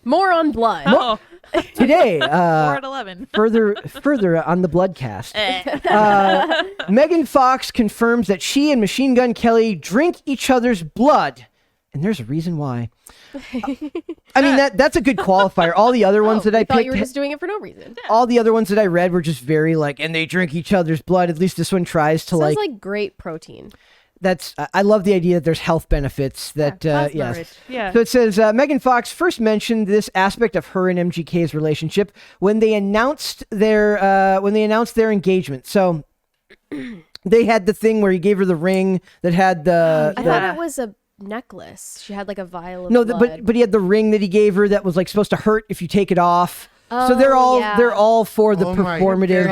More on blood. Oh, Today, 4 at 11. further on the Bloodcast, Megan Fox confirms that she and Machine Gun Kelly drink each other's blood, and there's a reason why. I mean that's a good qualifier. All the other ones that I thought picked, you were just doing it for no reason. all the other ones that I read were just very like, and they drink each other's blood. At least this one tries to Sounds like great protein. I love the idea that there's health benefits that Plasma yes. rich. Yeah. So it says Megan Fox first mentioned this aspect of her and MGK's relationship when they announced their engagement. So they had the thing where he gave her the ring that had the I thought it was a necklace. She had like a vial of no, blood. but he had the ring that he gave her that was like supposed to hurt if you take it off. So they're all for the performative.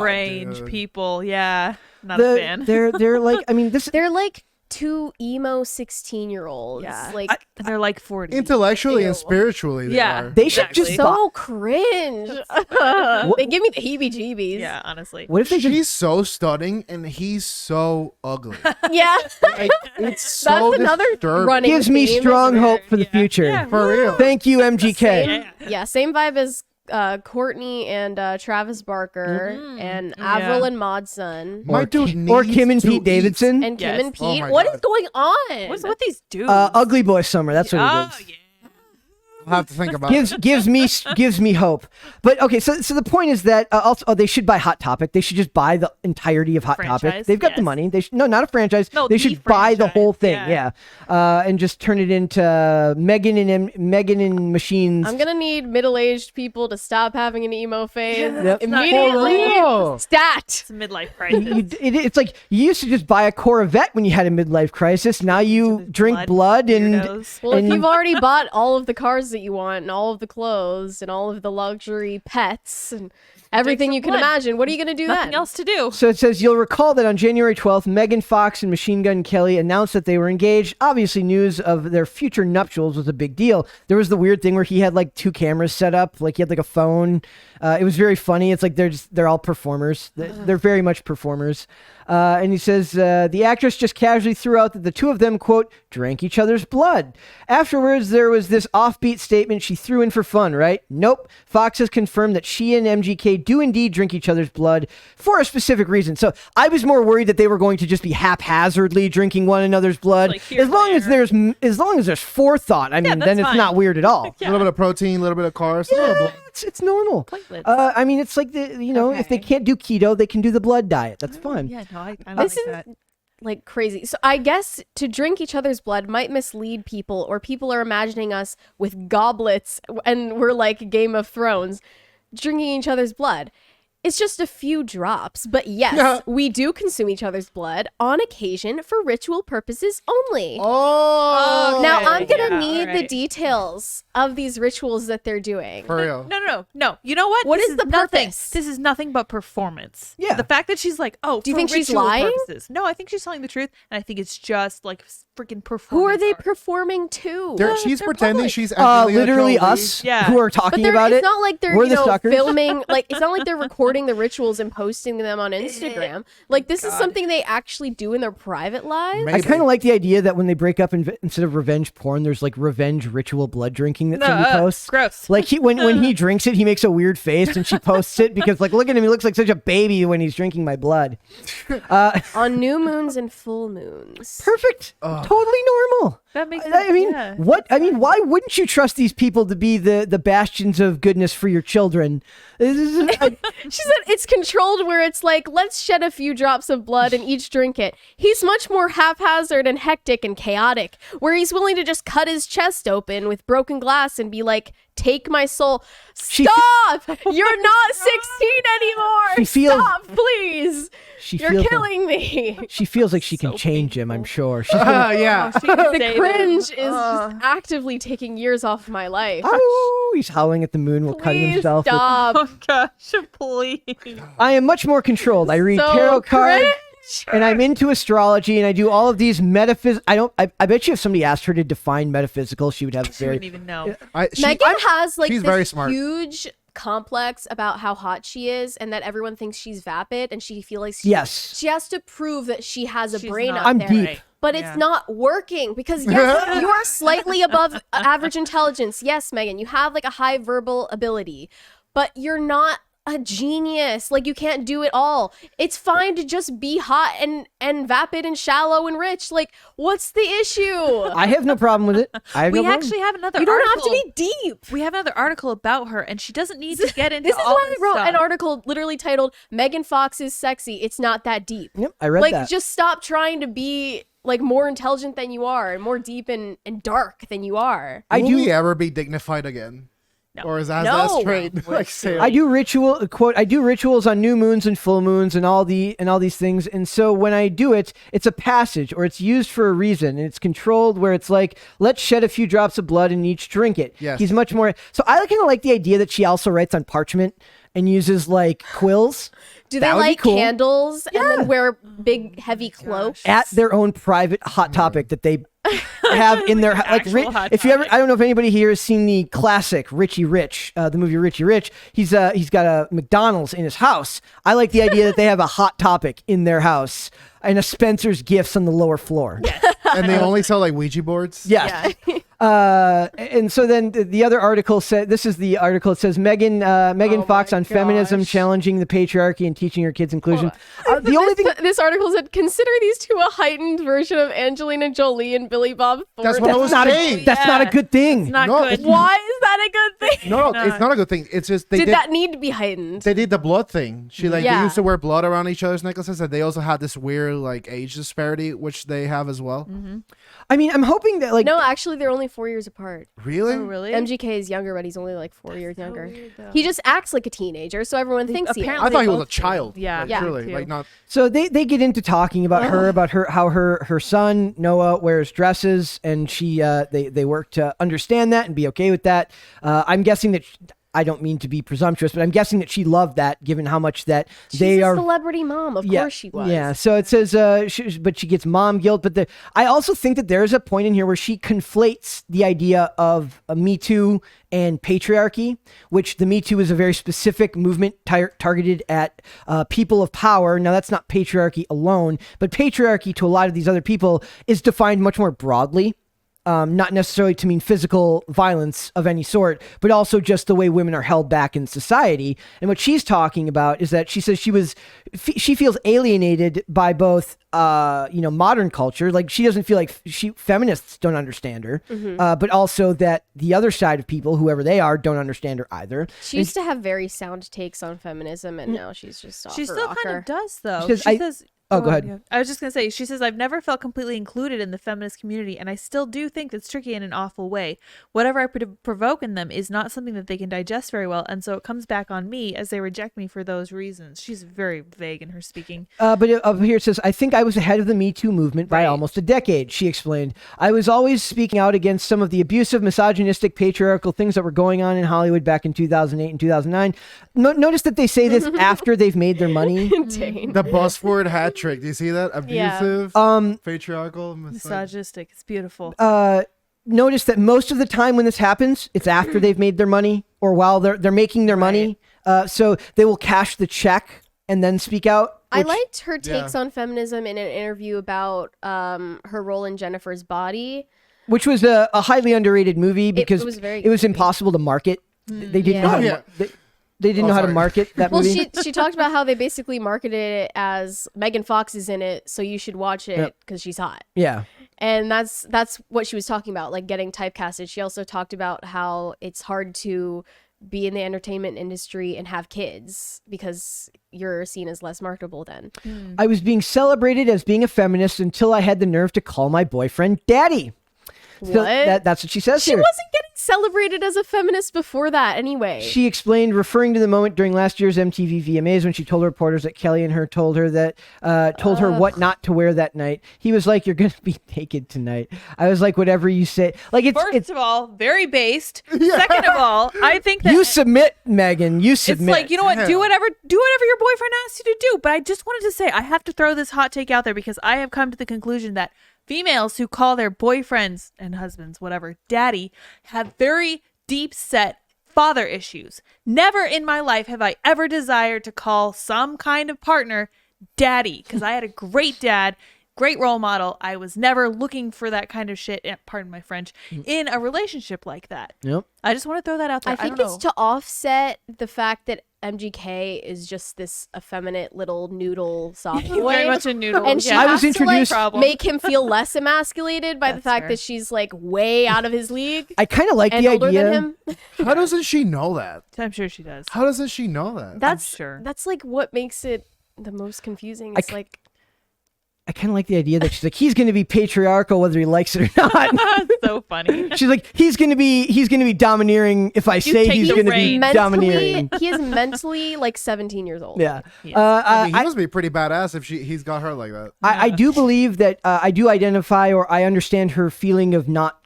Strange people. Yeah. Not The- a fan. They're like, I mean, this They're like two emo 16-year-olds. Yeah. Like They're like 40. Intellectually Ew. and spiritually, they Yeah. are. they should Exactly. just so cringe. They give me the heebie-jeebies. Yeah, honestly. What if they just She's so stunning and he's so ugly. Yeah. Like, it's so That's another disturbing. running gives me theme. strong It's hope for the future. Yeah. For real. Thank you, MGK. same vibe as Courtney and Travis Barker and Yeah. Avril and Modson My dude Or needs Kim and to Pete eat. Davidson. and Kim Yes. and Oh Pete. my What is God. going on? What's with these dudes? Ugly Boy Summer. That's what it Oh, is. yeah. I'll have to think about it. gives me hope. But okay, so the point is that also they should buy Hot Topic. They should just buy the entirety of Hot Topic. Franchise, They've got the yes. money. No, not a franchise. No, they the should buy the whole thing. franchise, And just turn it into Megan and Machines. I'm gonna need middle-aged people to stop having an emo phase Yep. immediately. Oh. Stat. It's a midlife crisis. It's like you used to just buy a Corvette when you had a midlife crisis. Now you drink blood and Weirdos. Well, if and- you've already bought all of the cars that you want and all of the clothes and all of the luxury pets and everything some you can blood. imagine, what are you gonna do Nothing then? else to do. So it says, you'll recall that on January 12th, Megan Fox and Machine Gun Kelly announced that they were engaged. Obviously, news of their future nuptials was a big deal. There was the weird thing where he had like 2 cameras set up, like he had like a phone. It was very funny. It's like they're all performers. They're very much performers. And he says, the actress just casually threw out that the two of them, quote, drank each other's blood. Afterwards, there was this offbeat statement she threw in for fun, right? Nope. Fox has confirmed that she and MGK do indeed drink each other's blood for a specific reason. So I was more worried that they were going to just be haphazardly drinking one another's blood. Like here as long and as as long as there's forethought, I mean, that's then it's fine. not weird at all. A little bit of protein, a little bit of carbs. a little bit- It's normal. Platelets. I mean, it's like if they can't do keto, they can do the blood diet. That's fine. Yeah, no, I This like is that. like crazy. So I guess to drink each other's blood might mislead people, or people are imagining us with goblets and we're like Game of Thrones drinking each other's blood. It's just a few drops, but yes, we do consume each other's blood on occasion for ritual purposes only. Oh. Now Okay, I'm gonna yeah, need the alright. details of these rituals that they're doing. For real. No. You know what? What This is the nothing. purpose? This is nothing but performance. Yeah. The fact that she's like, oh, Do you for think she's ritual lying? Purposes. No, I think she's telling the truth, and I think it's just like freaking performance. Who are they art. performing to? She's they're pretending public. she's Angelina Literally Jolie. us Yeah. who are But talking they're, about it's it. not like they're We're the suckers. filming. Like it's not like they're recording the rituals and posting them on Instagram. Like this is something they actually do in their private lives. I kind of like the idea that when they break up, instead of revenge porn, there's like revenge ritual blood drinking that somebody posts. Gross. Like when he drinks it, he makes a weird face, and she posts it because like, look at him, he looks like such a baby when he's drinking my blood. On new moons and full moons. Perfect, totally normal. That makes sense. I mean, yeah. what? I mean, why wouldn't you trust these people to be the bastions of goodness for your children? This is- She said it's controlled where it's like, let's shed a few drops of blood and each drink it. He's much more haphazard and hectic and chaotic, where he's willing to just cut his chest open with broken glass and be like, take my soul. She- Stop! You're not 16 anymore! She feels- Stop, please! she You're feels killing me! she feels like she can So change him. I'm sure. She's gonna, Yeah. The cringe is just actively taking years off my life. oh, he's howling at the moon while cutting Please himself. with- stop. Oh gosh, please. I am much more controlled. I read So tarot cards. cringe. And I'm into astrology, and I do all of these I bet you if somebody asked her to define metaphysical, she would have She very. wouldn't even know. Megan has like she's this very smart. huge complex about how hot she is and that everyone thinks she's vapid and she feels like Yes. she has to prove that she has a She's brain not. up I'm there. deep. Right. but Yeah. it's not working because yes, you are slightly above average intelligence. Yes, Megan, you have like a high verbal ability, but you're not a genius. Like you can't do it all. It's fine to just be hot and vapid and shallow and rich. Like what's the issue? I have no problem with it. I have We no problem. actually have another You don't article. have to be deep. We have another article about her, and she doesn't need to get into This is all why I this wrote stuff. an article literally titled "Megan Fox is sexy. It's not that deep." Yep, I read Like that. just stop trying to be like more intelligent than you are and more deep and dark than you are. I Will do. we ever be dignified again? No. Or is that No. straight? Like, say, I do I do rituals on new moons and full moons and all these things. And so when I do it, it's a passage or it's used for a reason and it's controlled where it's like, let's shed a few drops of blood and each drink it. Yes. He's much more. So I kind of like the idea that she also writes on parchment and uses like quills. Do That they would be light cool. candles and then wear big heavy cloaks? At their own private hot topic that they have in their like Actual Hot if you ever Topic. I don't know if anybody here has seen the classic Richie Rich, the movie Richie Rich. He's got a McDonald's in his house. I like the idea that they have a hot topic in their house and a Spencer's Gifts on the lower floor. and they only sell like Ouija boards? Yes. Yeah. And so then the other article said, this is the article. It says Megan Oh Fox my on feminism, gosh. challenging the patriarchy and teaching her kids inclusion. The only thing this article said, consider these two a heightened version of Angelina Jolie and Billy Bob Thornton. That's what I was not saying. that's not a good thing. It's not No, good. it's- Why is that a good thing? No, it's not a good thing. It's just they Did did that need to be heightened? they did the blood thing. She like Yeah. they used to wear blood around each other's necklaces, and they also had this weird like age disparity, which they have as well. I mean, I'm hoping that like No, actually, they're only 4 years apart. Really? Oh, really? MGK is younger, but he's only like 4 years So younger. weird, though. He just acts like a teenager, so everyone thinks he is. apparently- I thought he They was a both do. child. Yeah. like, Yeah. truly, Too. like not. So they get into talking about how her son Noah wears dresses, and she they work to understand that and be okay with that. I'm guessing that I don't mean to be presumptuous, but I'm guessing that she loved that, given how much that She's they a are. celebrity mom. Of course she was. Yeah. So it says, but she gets mom guilt. But I also think that there's a point in here where she conflates the idea of Me Too and patriarchy, which the Me Too is a very specific movement targeted at people of power. Now, that's not patriarchy alone, but patriarchy to a lot of these other people is defined much more broadly. Not necessarily to mean physical violence of any sort, but also just the way women are held back in society. And what she's talking about is that she says she feels alienated by both, modern culture. Like she doesn't feel like feminists don't understand her, but also that the other side of people, whoever they are, don't understand her either. She used to have very sound takes on feminism, and now she's just off She her still rocker. kind of does, though. She says, She says, Oh, go ahead. yeah. I was just going to say, she says, I've never felt completely included in the feminist community, and I still do think it's tricky in an awful way. Whatever I provoke in them is not something that they can digest very well, and so it comes back on me as they reject me for those reasons. She's very vague in her speaking. But up here it says, I think I was ahead of the Me Too movement by Right. almost a decade, she explained. I was always speaking out against some of the abusive, misogynistic, patriarchal things that were going on in Hollywood back in 2008 and 2009. Notice that they say this after they've made their money. Dane. The buzzword hat trick. Do you see that? Yeah. Abusive, patriarchal, Misogynistic. It's beautiful. Notice that most of the time when this happens, it's after they've made their money or while they're making their money. So they will cash the check and then speak out. I which- liked her takes Yeah. on feminism in an interview about her role in Jennifer's Body. which was a highly underrated movie because was very it was creepy. impossible to market. They didn't know how to, Yeah. they didn't know how to sorry. market that Well, movie. she talked about how they basically marketed it as Megan Fox is in it, so you should watch it because she's hot. Yeah. And that's what she was talking about, like getting typecasted. She also talked about how it's hard to be in the entertainment industry and have kids because you're seen as less marketable then. I was being celebrated as being a feminist until I had the nerve to call my boyfriend daddy. So What? that's what she says She here. wasn't getting celebrated as a feminist before that anyway. She explained, referring to the moment during last year's MTV VMAs when she told reporters that Kelly and her told her what not to wear that night. He was like, "You're gonna be naked tonight." I was like, "Whatever you say." Like it's First of all, very based. Second of all, I think that you submit, Megan. You it's submit. like, you know what, Hell. do whatever your boyfriend asks you to do. But I just wanted to say, I have to throw this hot take out there because I have come to the conclusion that females who call their boyfriends and husbands, whatever, daddy, have very deep set father issues. Never in my life have I ever desired to call some kind of partner daddy, because I had a great dad great role model. I was never looking for that kind of shit, pardon my French, in a relationship like that. Yep. I just want to throw that out there. I think don't it's know. to offset the fact that MGK is just this effeminate little noodle soft He's very boy. much a noodle. And she yeah. I has was to, like, introduced- make him feel less emasculated by the That's fact fair. that she's like way out of his league I kind of like and the older idea. than him. How doesn't she know that? I'm sure she does. How doesn't she know that? That's sure. That's like what makes it the most confusing. I It's c- like I kind of like the idea that she's like, he's going to be patriarchal whether he likes it or not. That's so funny. She's like, he's going to be domineering if I say take he's the going to be reins. domineering. he is mentally like 17 years old. Yeah. Yes. I mean, he I, must be pretty badass if he's got her like that. I do believe that I do identify or I understand her feeling of not.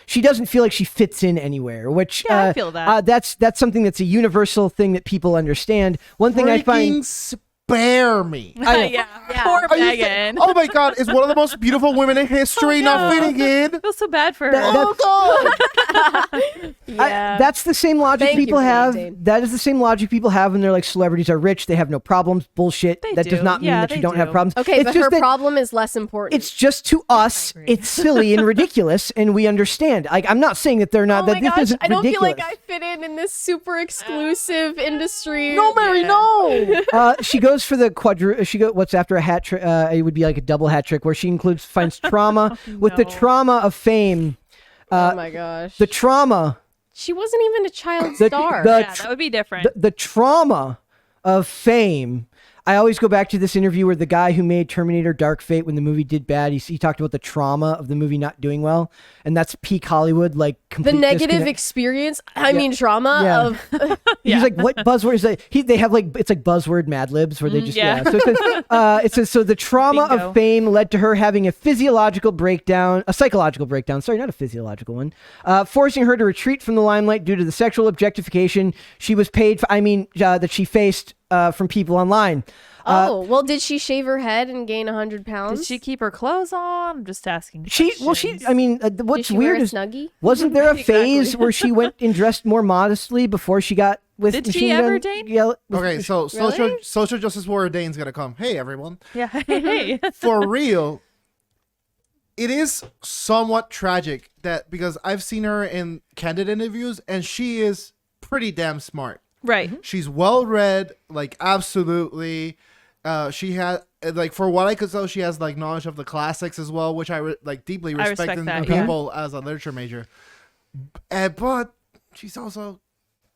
She doesn't feel like she fits in anywhere, which Yeah, I feel that. That's something that's a universal thing that people understand. One thing I Freaking find spare me. I- yeah. Yeah. Poor Are you Megan. oh my god, is one of the most beautiful women in history not no. fitting in? I feel so bad for her. That- Yeah. that's the same logic Thank you people for that, have. Dane. That is the same logic people have when they're like celebrities are rich, they have no problems. Bullshit. They That does do. not mean Yeah, that you they don't have do. problems. okay, It's but just her that problem is less important. it's just to us, agree. it's silly and ridiculous, and we understand. Like I'm not saying that they're not. oh that my this gosh, isn't I don't ridiculous. feel like I fit in this super exclusive industry. No, Mary, Yeah. no. She goes for the what's after a hat trick? It would be like a double hat trick where she finds trauma with the No. trauma of fame. Oh my gosh. The trauma, She wasn't even a child the, star. the, Yeah, that would be different. the trauma of fame. I always go back to this interview where the guy who made Terminator Dark Fate when the movie did bad, he talked about the trauma of the movie not doing well. And that's peak Hollywood, like the complete negative disconnect. experience, I mean trauma Yeah. of He's like, what buzzword is that? They have like, it's like buzzword Mad Libs where they just, yeah. So it says, so the trauma Bingo. of fame led to her having a psychological breakdown, sorry, not a physiological one, forcing her to retreat from the limelight due to the sexual objectification she was paid for, that she faced from people online. Oh, well, did she shave her head and gain 100 pounds? Did she keep her clothes on? I'm just asking. What's Did weird she wear a is, snuggie? wasn't there a phase Exactly. where she went and dressed more modestly before she got with Did she Machine ever, Gun? Dane? Yeah, Okay, so Really? social justice warrior Dane's gonna come. Hey everyone. Yeah. Hey. For real, it is somewhat tragic that because I've seen her in candid interviews and she is pretty damn smart. Right. She's well read, like absolutely. She had like for what I could tell, she has like knowledge of the classics as well, which I deeply I respect respect in that, people as a literature major. But she's also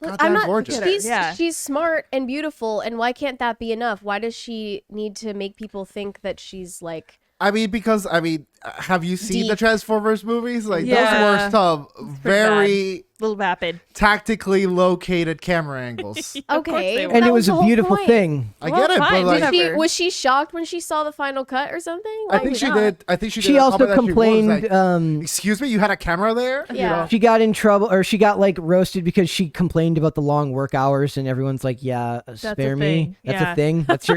Look, goddamn I'm not. gorgeous. Yeah. She's smart and beautiful, and why can't that be enough? Why does she need to make people think that she's like? I mean, because have you seen the Deep. Transformers movies? Like Yeah. those were some very Little vapid. tactically located camera angles. Of course Okay, they were. and That it was was the a whole beautiful point. thing. I Well, get it, fine, but like, whatever. Was she shocked when she saw the final cut or something? I think she did. I think she did. She a also comment that she was complained. like, excuse me, you had a camera there? You Yeah. know? She got in trouble, or she got like roasted because she complained about the long work hours, and everyone's like, "Yeah, spare a me. thing. That's Yeah. a thing. That's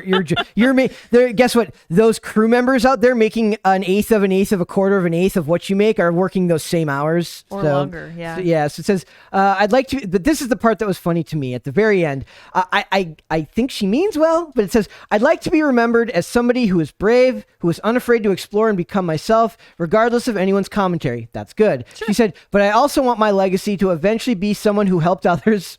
you're guess what? Those crew members out there making an eighth of a quarter of an eighth of what you make are working those same hours Or So- longer, yeah. So, yeah. So it says, "I'd like to," but this is the part that was funny to me at the very end. I think she means well, but it says, "I'd like to be remembered as somebody who is brave, who is unafraid to explore and become myself, regardless of anyone's commentary." That's good. She said, "But I also want my legacy to eventually be someone who helped others,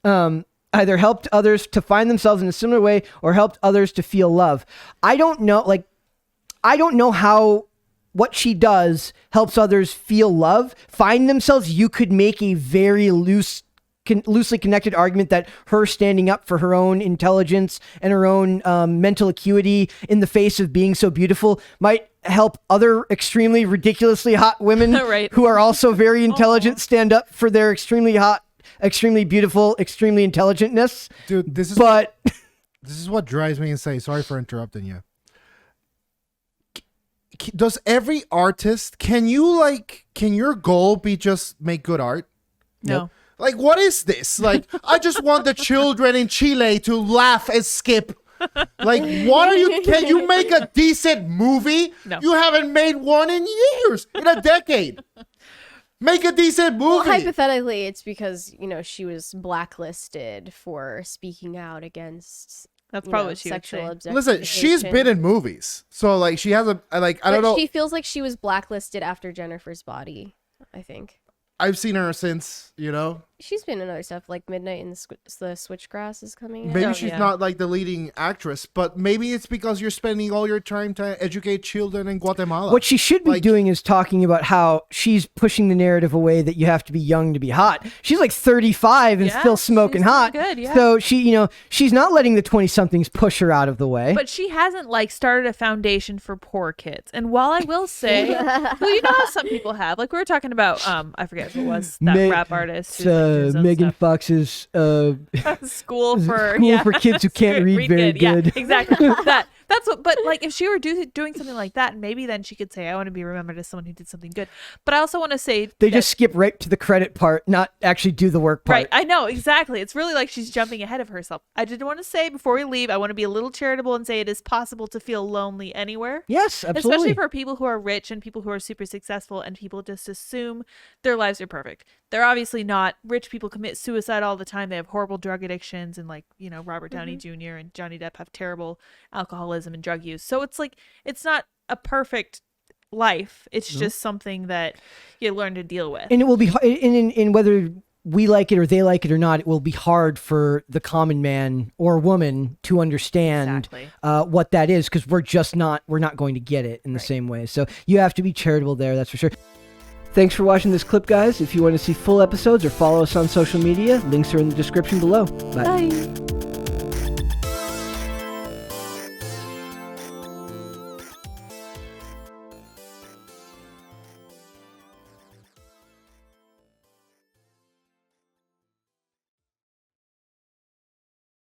either helped others to find themselves in a similar way or helped others to feel love." I don't know how what she does helps others feel love, find themselves. You could make a very loosely connected argument that her standing up for her own intelligence and her own mental acuity in the face of being so beautiful might help other extremely ridiculously hot women Right. who are also very intelligent stand up for their extremely hot, extremely beautiful, extremely intelligentness. Dude, this is what drives me insane. Sorry for interrupting you. Does every artist can your goal be just make good art? No. Like, what is this? Like, I just want the children in Chile to laugh and skip. Like, what are you? Can you make a decent movie? No. You haven't made one in years, in a decade. Make a decent Well, movie. hypothetically, it's because she was blacklisted for speaking out against That's you probably know, what she would sexual say. objectification. Listen, she's been in movies, so like she has a like I don't know. She feels like she was blacklisted after Jennifer's Body, I think. I've seen her since, you know. She's been in other stuff like Midnight and the Switchgrass is coming out. Maybe Oh, she's yeah. not like the leading actress, but maybe it's because you're spending all your time to educate children in Guatemala. What she should be Like- doing is talking about how she's pushing the narrative away that you have to be young to be hot. She's like 35 and Yeah, still smoking she's doing hot. good, yeah. So she, you know, she's not letting the 20-somethings push her out of the way. But she hasn't like started a foundation for poor kids. And while I will say, well, you know how some people have, like we were talking about, I forget who it was, that Ma- rap artist. It's, who's, like, doing his own Megan stuff. Fox's School for School for kids who can't read very good. Yeah, exactly. That's what. But like, if she were doing something like that, maybe then she could say, "I want to be remembered as someone who did something good." But I also want to say they that- just skip right to the credit part, not actually do the work part. Right, I know exactly. It's really like she's jumping ahead of herself. I did want to say before we leave, I want to be a little charitable and say it is possible to feel lonely anywhere. Yes, absolutely. Especially for people who are rich and people who are super successful and people just assume their lives are perfect. They're obviously not. Rich people commit suicide all the time. They have horrible drug addictions and like, you know, Robert Downey Jr. and Johnny Depp have terrible alcoholism and drug use. So it's like, it's not a perfect life. It's just something that you learn to deal with. And it will be in whether we like it or they like it or not, it will be hard for the common man or woman to understand Exactly. what that is, because we're not going to get it in the same way. So you have to be charitable there, that's for sure. Thanks for watching this clip, guys. If you want to see full episodes or follow us on social media, links are in the description below. Bye. Bye.